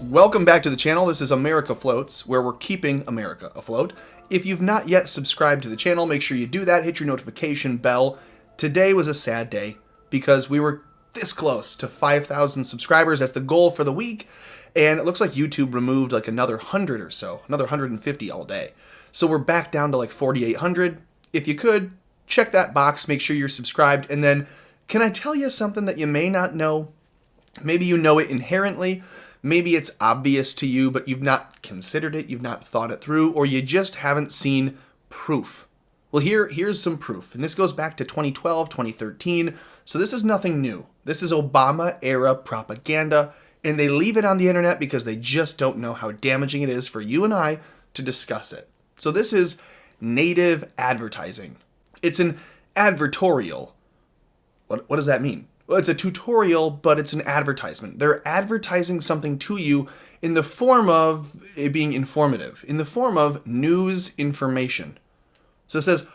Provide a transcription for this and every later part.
Welcome back to the channel. This is America Floats, where we're keeping America afloat. If you've not yet subscribed to the channel, make sure you do that. Hit your notification bell. Today was a sad day because we were this close to 5,000 subscribers. That's the goal for the week. And it looks like YouTube removed like another 100 or so, another 150 all day. So we're back down to like 4,800. If you could, check that box, make sure you're subscribed. And then, can I tell you something that you may not know? Maybe you know it inherently. Maybe it's obvious to you, but you've not considered it, you've not thought it through, or you just haven't seen proof. Well, here's some proof. And this goes back to 2012, 2013. So this is nothing new. This is Obama-era propaganda, and they leave it on the internet because they just don't know how damaging it is for you and I to discuss it. So this is native advertising. It's an advertorial. What does that mean? Well, it's a tutorial, but it's an advertisement. They're advertising something to you in the form of it being informative, in the form of news information. So it says,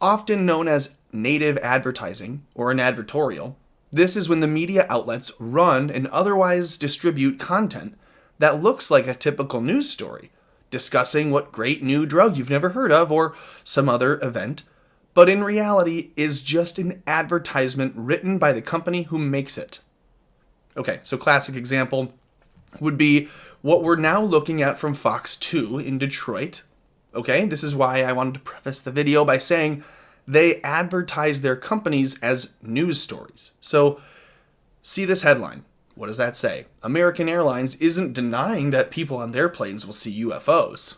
often known as native advertising or an advertorial, this is when the media outlets run and otherwise distribute content that looks like a typical news story, discussing what great new drug you've never heard of or some other event, but in reality is just an advertisement written by the company who makes it. Okay, so classic example would be what we're now looking at from Fox 2 in Detroit. Okay, this is why I wanted to preface the video by saying they advertise their companies as news stories. So, see this headline. What does that say? American Airlines isn't denying that people on their planes will see UFOs.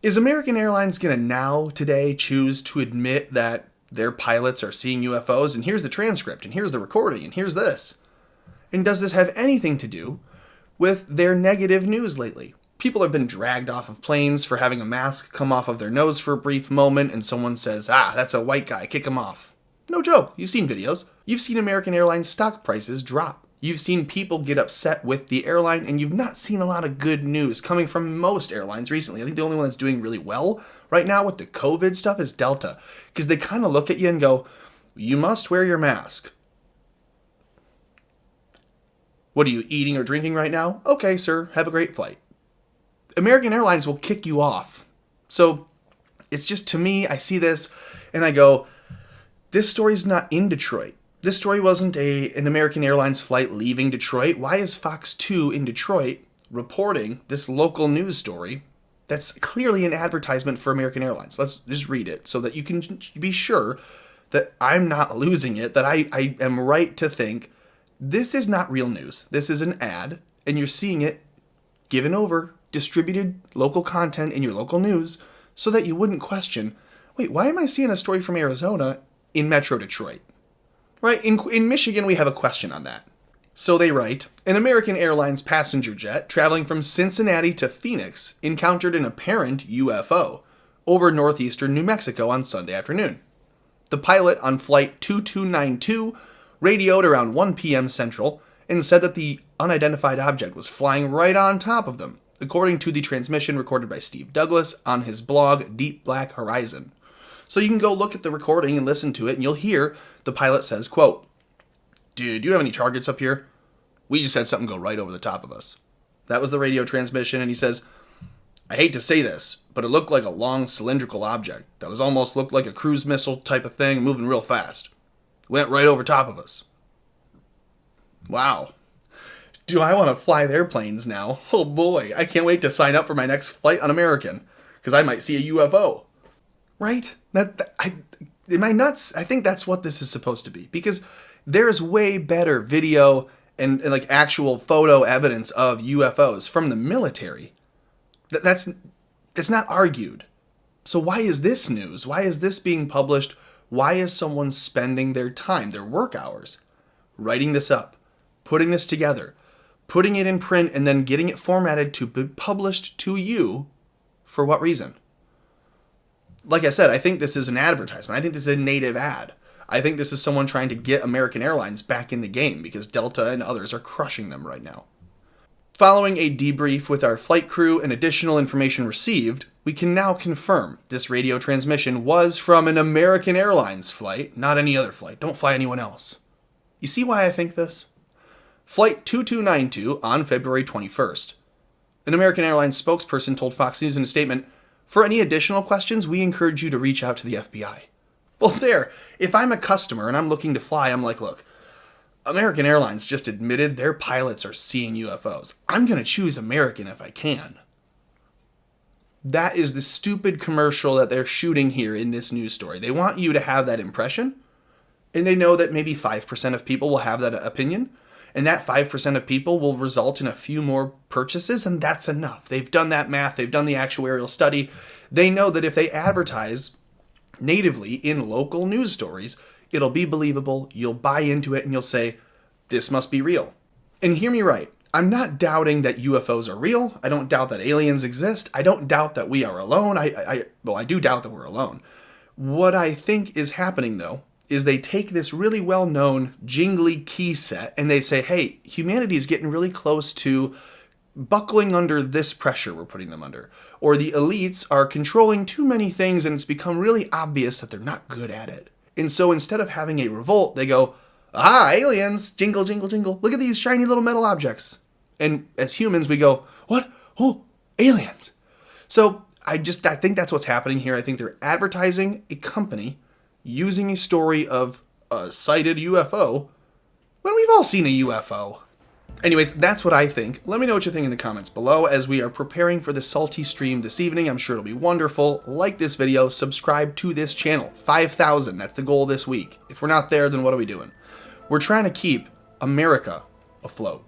Is American Airlines going to now, today, choose to admit that their pilots are seeing UFOs? And here's the transcript, and here's the recording, and here's this. And does this have anything to do with their negative news lately? People have been dragged off of planes for having a mask come off of their nose for a brief moment, and someone says, that's a white guy, kick him off. No joke, you've seen videos. You've seen American Airlines stock prices drop. You've seen people get upset with the airline, and you've not seen a lot of good news coming from most airlines recently. I think the only one that's doing really well right now with the COVID stuff is Delta, because they kind of look at you and go, you must wear your mask. What are you eating or drinking right now? Okay, sir, have a great flight. American Airlines will kick you off. So it's just, to me, I see this and I go, this story's not in Detroit. This story wasn't an American Airlines flight leaving Detroit. Why is Fox 2 in Detroit reporting this local news story that's clearly an advertisement for American Airlines? Let's just read it so that you can be sure that I'm not losing it, that I am right to think this is not real news. This is an ad, and you're seeing it given over, distributed local content in your local news so that you wouldn't question, wait, why am I seeing a story from Arizona in Metro Detroit? Right, in Michigan, we have a question on that. So they write, an American Airlines passenger jet traveling from Cincinnati to Phoenix encountered an apparent UFO over northeastern New Mexico on Sunday afternoon. The pilot on flight 2292 radioed around 1 p.m. Central and said that the unidentified object was flying right on top of them, according to the transmission recorded by Steve Douglas on his blog, Deep Black Horizon. So you can go look at the recording and listen to it, and you'll hear the pilot says, quote, dude, do you have any targets up here? We just had something go right over the top of us. That was the radio transmission, and he says, I hate to say this, but it looked like a long cylindrical object that was almost looked like a cruise missile type of thing moving real fast. Went right over top of us. Wow. Do I want to fly their planes now? Oh boy, I can't wait to sign up for my next flight on American, because I might see a UFO. Right? Am I nuts? I think that's what this is supposed to be, because there's way better video and like actual photo evidence of UFOs from the military. That's not argued. So why is this news? Why is this being published? Why is someone spending their time, their work hours, writing this up, putting this together, putting it in print, and then getting it formatted to be published to you? For what reason? Like I said, I think this is an advertisement. I think this is a native ad. I think this is someone trying to get American Airlines back in the game because Delta and others are crushing them right now. Following a debrief with our flight crew and additional information received, we can now confirm this radio transmission was from an American Airlines flight, not any other flight. Don't fly anyone else. You see why I think this? Flight 2292 on February 21st. An American Airlines spokesperson told Fox News in a statement, "For any additional questions, we encourage you to reach out to the FBI." Well, there, if I'm a customer and I'm looking to fly, I'm like, look, American Airlines just admitted their pilots are seeing UFOs. I'm going to choose American if I can. That is the stupid commercial that they're shooting here in this news story. They want you to have that impression, and they know that maybe 5% of people will have that opinion, and that 5% of people will result in a few more purchases, and that's enough. They've done that math. They've done the actuarial study. They know that if they advertise natively in local news stories, it'll be believable, you'll buy into it, and you'll say, this must be real. And hear me right, I'm not doubting that UFOs are real. I don't doubt that aliens exist. I don't doubt that we are alone. I do doubt that we're alone. What I think is happening, though, is they take this really well-known jingly key set and they say, hey, humanity is getting really close to buckling under this pressure we're putting them under. Or the elites are controlling too many things and it's become really obvious that they're not good at it. And so instead of having a revolt, they go, aliens, jingle, jingle, jingle. Look at these shiny little metal objects. And as humans, we go, what? Oh, aliens. So I think that's what's happening here. I think they're advertising a company using a story of a sighted UFO when we've all seen a UFO. Anyways, that's what I think. Let me know what you think in the comments below as we are preparing for the salty stream this evening. I'm sure it'll be wonderful. Like this video, subscribe to this channel. 5,000, that's the goal this week. If we're not there, then what are we doing? We're trying to keep America afloat.